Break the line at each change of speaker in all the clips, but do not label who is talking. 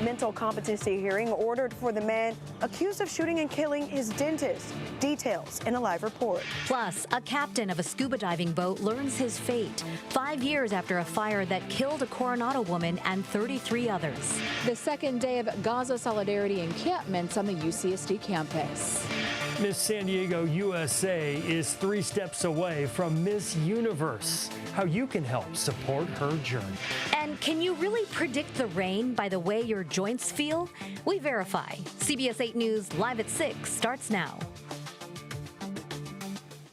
mental competency hearing ordered for the man accused of shooting and killing his dentist. Details in a live report.
Plus, a captain of a scuba diving boat learns his fate 5 years after a fire that killed a Coronado woman and 33 others.
The second day of Gaza Solidarity encampments on the UCSD campus.
Miss San Diego USA is 3 steps away from Miss Universe. How you can help support her journey.
And can you really predict the rain by the way your joints feel? We verify. CBS 8 News Live at 6 starts now.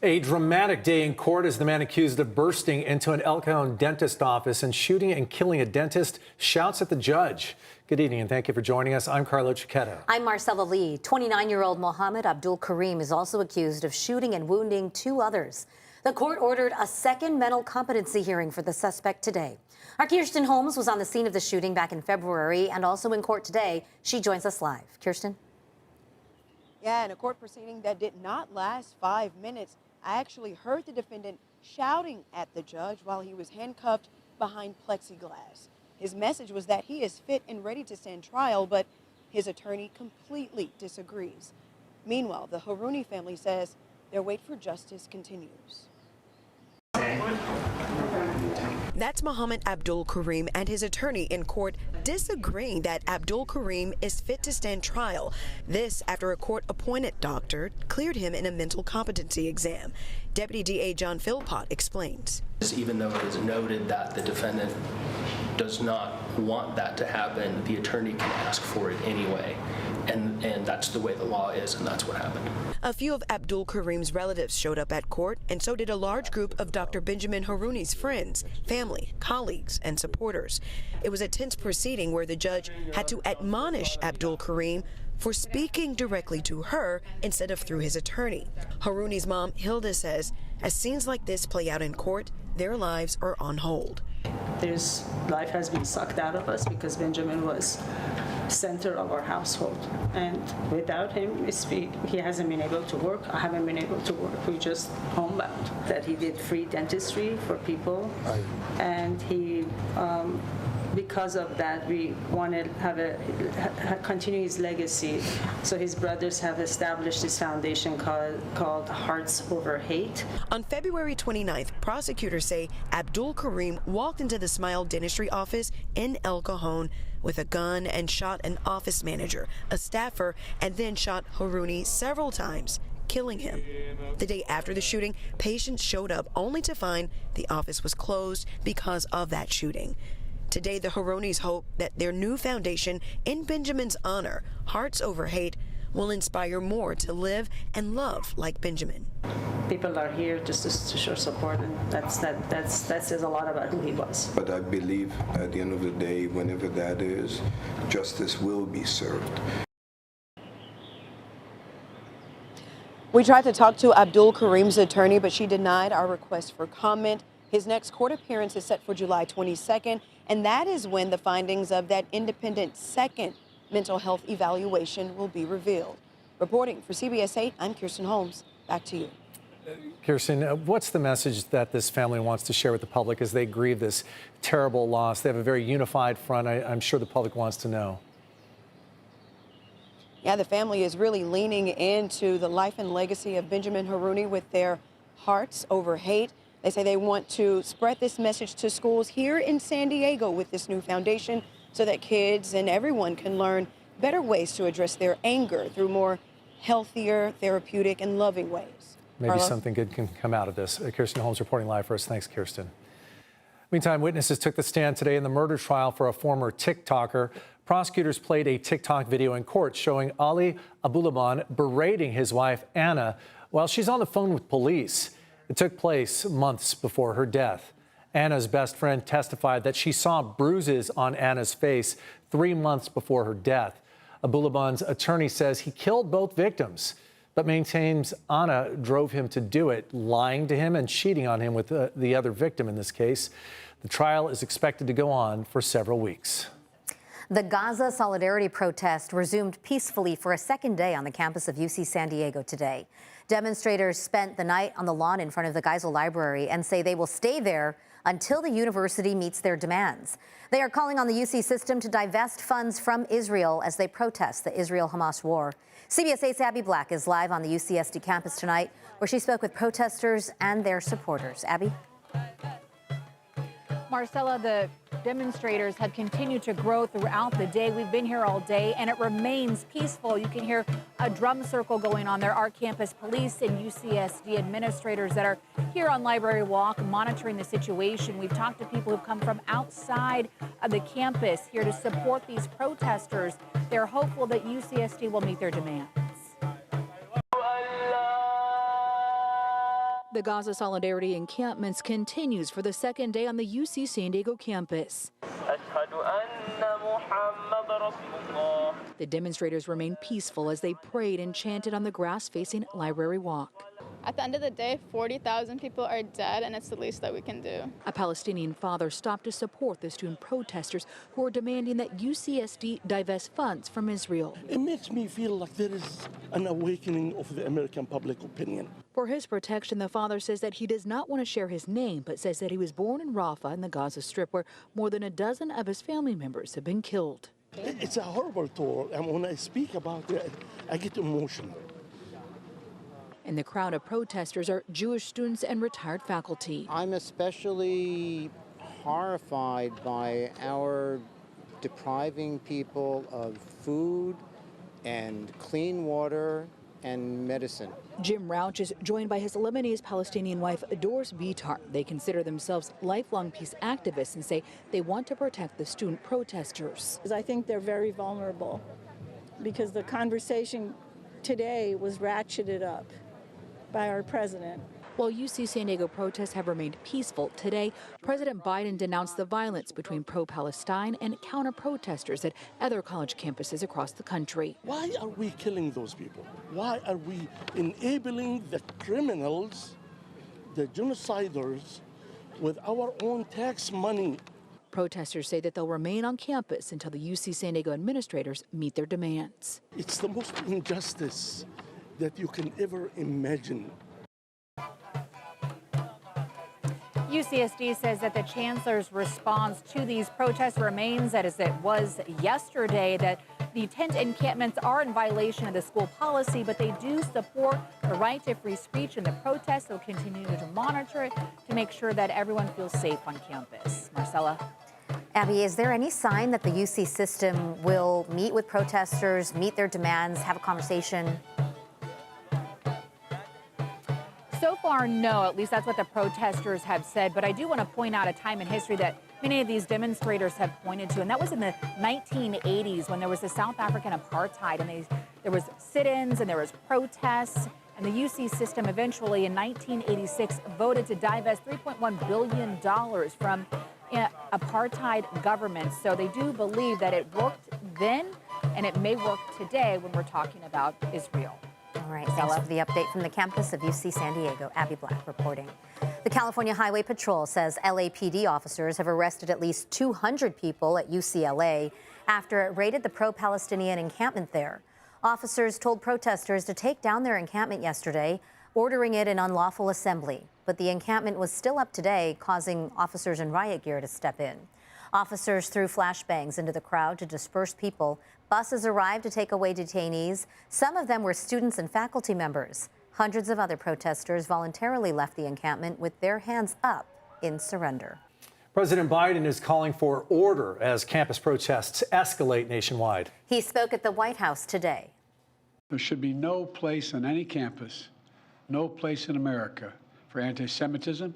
A dramatic day in court as the man accused of bursting into an El Cajon dentist office and shooting and killing a dentist shouts at the judge. Good evening and thank you for joining us. I'm Carlo Cicchetto.
I'm Marcella Lee. 29-year-old Mohammed Abdul Karim is also accused of shooting and wounding 2 others. The court ordered a second mental competency hearing for the suspect today. Our Kirsten Holmes was on the scene of the shooting back in February and also in court today. She joins us live. Kirsten?
Yeah, in a court proceeding that did not last 5 minutes. I actually heard the defendant shouting at the judge while he was handcuffed behind plexiglass. His message was that he is fit and ready to stand trial, but his attorney completely disagrees. Meanwhile, the Harouni family says their wait for justice continues. That's Mohammed Abdul Karim and his attorney in court disagreeing that Abdul Karim is fit to stand trial. This after a court-appointed doctor cleared him in a mental competency exam. Deputy DA John Philpott explains.
Even though it is noted that the defendant does not want that to happen, the attorney can ask for it anyway. And that's the way the law is, and that's what happened.
A few of Abdul Karim's relatives showed up at court, and so did a large group of Dr. Benjamin Harouni's friends, family, colleagues, and supporters. It was a tense proceeding where the judge had to admonish Abdul Karim for speaking directly to her instead of through his attorney. Harouni's mom, Hilda, says, as scenes like this play out in court, their lives are on hold.
Life has been sucked out of us because Benjamin was center of our household, and without him he hasn't been able to work. I haven't been able to work. We're just homebound. That he did free dentistry for people, and he because of that we want to have continue his legacy. So his brothers have established this foundation called Hearts Over Hate.
On February 29th, prosecutors say Abdul Karim walked into the Smile Dentistry office in El Cajon with a gun and shot an office manager, a staffer, and then shot Harouni several times, killing him. The day after the shooting, patients showed up only to find the office was closed because of that shooting. Today, the Harounis hope that their new foundation in Benjamin's honor, Hearts Over Hate, will inspire more to live and love like Benjamin.
People are here just to show support, and that says a lot about who he was.
But I believe at the end of the day, whenever that is, justice will be served.
We tried to talk to Abdul Karim's attorney, but she denied our request for comment. His next court appearance is set for July 22nd, and that is when the findings of that independent second mental health evaluation will be revealed. Reporting for CBS 8, I'm Kirsten Holmes. Back to you.
Kirsten, what's the message that this family wants to share with the public as they grieve this terrible loss? They have a very unified front. I'm sure the public wants to know.
Yeah, the family is really leaning into the life and legacy of Benjamin Harouni with their Hearts Over Hate. They say they want to spread this message to schools here in San Diego with this new foundation so that kids and everyone can learn better ways to address their anger through more healthier, therapeutic, and loving ways.
Maybe
Carlo?
something good can come out of this. Kirsten Holmes reporting live for us. Thanks, Kirsten. Meantime, witnesses took the stand today in the murder trial for a former TikToker. Prosecutors played a TikTok video in court showing Ali Abulaban berating his wife, Anna, while she's on the phone with police. It took place months before her death. Anna's best friend testified that she saw bruises on Anna's face 3 months before her death. Abulaban's attorney says he killed both victims, but maintains Anna drove him to do it, lying to him and cheating on him with the other victim in this case. The trial is expected to go on for several weeks.
The Gaza Solidarity protest resumed peacefully for a second day on the campus of UC San Diego today. Demonstrators spent the night on the lawn in front of the Geisel Library and say they will stay there until the university meets their demands. They are calling on the UC system to divest funds from Israel as they protest the Israel-Hamas war. CBS 8's Abby Black is live on the UCSD campus tonight, where she spoke with protesters and their supporters. Abby?
Marcella, the demonstrators have continued to grow throughout the day. We've been here all day, and it remains peaceful. You can hear a drum circle going on. There are campus police and UCSD administrators that are here on Library Walk monitoring the situation. We've talked to people who've come from outside of the campus here to support these protesters. They're hopeful that UCSD will meet their demands. The Gaza Solidarity encampments continues for the second day on the UC San Diego campus. The demonstrators remained peaceful as they prayed and chanted on the grass facing Library Walk.
At the end of the day, 40,000 people are dead, and it's the least that we can do.
A Palestinian father stopped to support the student protesters who are demanding that UCSD divest funds from Israel.
It makes me feel like there is an awakening of the American public opinion.
For his protection, the father says that he does not want to share his name, but says that he was born in Rafah in the Gaza Strip, where more than a dozen of his family members have been killed.
It's a horrible toll, and when I speak about it, I get emotional.
In the crowd of protesters are Jewish students and retired faculty.
I'm especially horrified by our depriving people of food and clean water and medicine.
Jim Rauch is joined by his Lebanese-Palestinian wife, Doris Bitar. They consider themselves lifelong peace activists and say they want to protect the student protesters.
I think they're very vulnerable because the conversation today was ratcheted up by our president.
While UC San Diego protests have remained peaceful, today President Biden denounced the violence between pro-Palestine and counter-protesters at other college campuses across the country.
Why are we killing those people? Why are we enabling the criminals, the genociders, with our own tax money?
Protesters say that they'll remain on campus until the UC San Diego administrators meet their demands.
It's the most injustice that you can ever imagine.
UCSD says that the chancellor's response to these protests remains as it was yesterday, that the tent encampments are in violation of the school policy, but they do support the right to free speech, and the protests will continue to monitor it to make sure that everyone feels safe on campus. Marcella?
Abby, is there any sign that the UC system will meet with protesters, meet their demands, have a conversation?
So far, no. At least that's what the protesters have said. But I do want to point out a time in history that many of these demonstrators have pointed to, and that was in the 1980s when there was the South African apartheid, and there was sit-ins and there was protests. And the UC system eventually in 1986 voted to divest $3.1 billion from apartheid governments. So they do believe that it worked then, and it may work today when we're talking about Israel.
All right, thanks for the update from the campus of UC San Diego. Abby Black reporting. The California Highway Patrol says LAPD officers have arrested at least 200 people at UCLA after it raided the pro-Palestinian encampment there. Officers told protesters to take down their encampment yesterday, ordering it an unlawful assembly. But the encampment was still up today, causing officers in riot gear to step in. Officers threw flashbangs into the crowd to disperse people. Buses arrived to take away detainees. Some of them were students and faculty members. Hundreds of other protesters voluntarily left the encampment with their hands up in surrender.
President Biden is calling for order as campus protests escalate nationwide.
He spoke at the White House today.
There should be no place on any campus, no place in America for anti-Semitism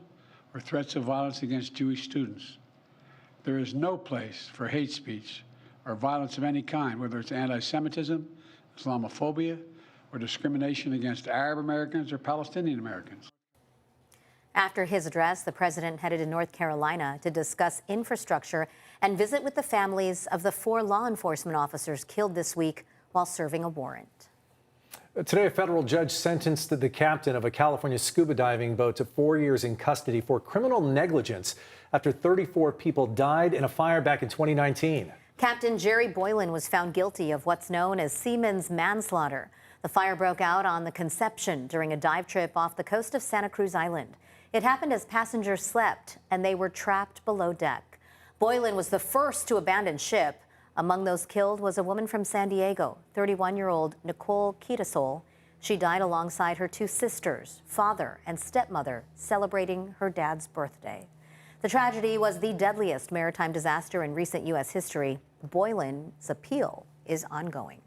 or threats of violence against Jewish students. There is no place for hate speech or violence of any kind, whether it's anti-Semitism, Islamophobia, or discrimination against Arab Americans or Palestinian Americans.
After his address, the president headed to North Carolina to discuss infrastructure and visit with the families of the 4 law enforcement officers killed this week while serving a warrant.
Today, a federal judge sentenced the captain of a California scuba diving boat to 4 years in custody for criminal negligence after 34 people died in a fire back in 2019.
Captain Jerry Boylan was found guilty of what's known as seaman's manslaughter. The fire broke out on the Conception during a dive trip off the coast of Santa Cruz Island. It happened as passengers slept and they were trapped below deck. Boylan was the first to abandon ship. Among those killed was a woman from San Diego, 31-year-old Nicole Quitasol. She died alongside her two sisters, father and stepmother, celebrating her dad's birthday. The tragedy was the deadliest maritime disaster in recent U.S. history. Boylan's appeal is ongoing.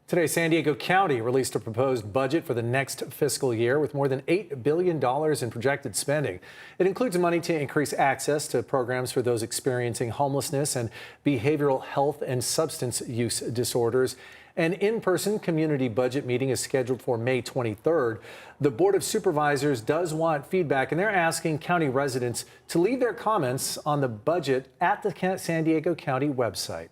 Today, San Diego County released a proposed budget for the next fiscal year with more than $8 billion in projected spending. It includes money to increase access to programs for those experiencing homelessness and behavioral health and substance use disorders. An in-person community budget meeting is scheduled for May 23rd. The Board of Supervisors does want feedback, and they're asking county residents to leave their comments on the budget at the San Diego County website.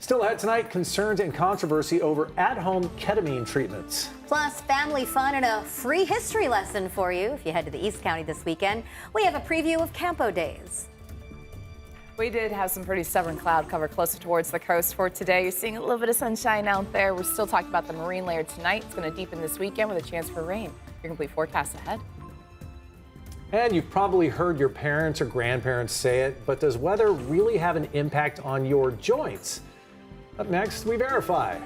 Still ahead tonight, concerns and controversy over at-home ketamine treatments.
Plus, family fun and a free history lesson for you if you head to the East County this weekend. We have a preview of Campo Days.
We did have some pretty stubborn cloud cover closer towards the coast for today. You're seeing a little bit of sunshine out there. We're still talking about the marine layer tonight. It's going to deepen this weekend with a chance for rain. Your complete forecast ahead.
And you've probably heard your parents or grandparents say it, but does weather really have an impact on your joints? Up next, we verify.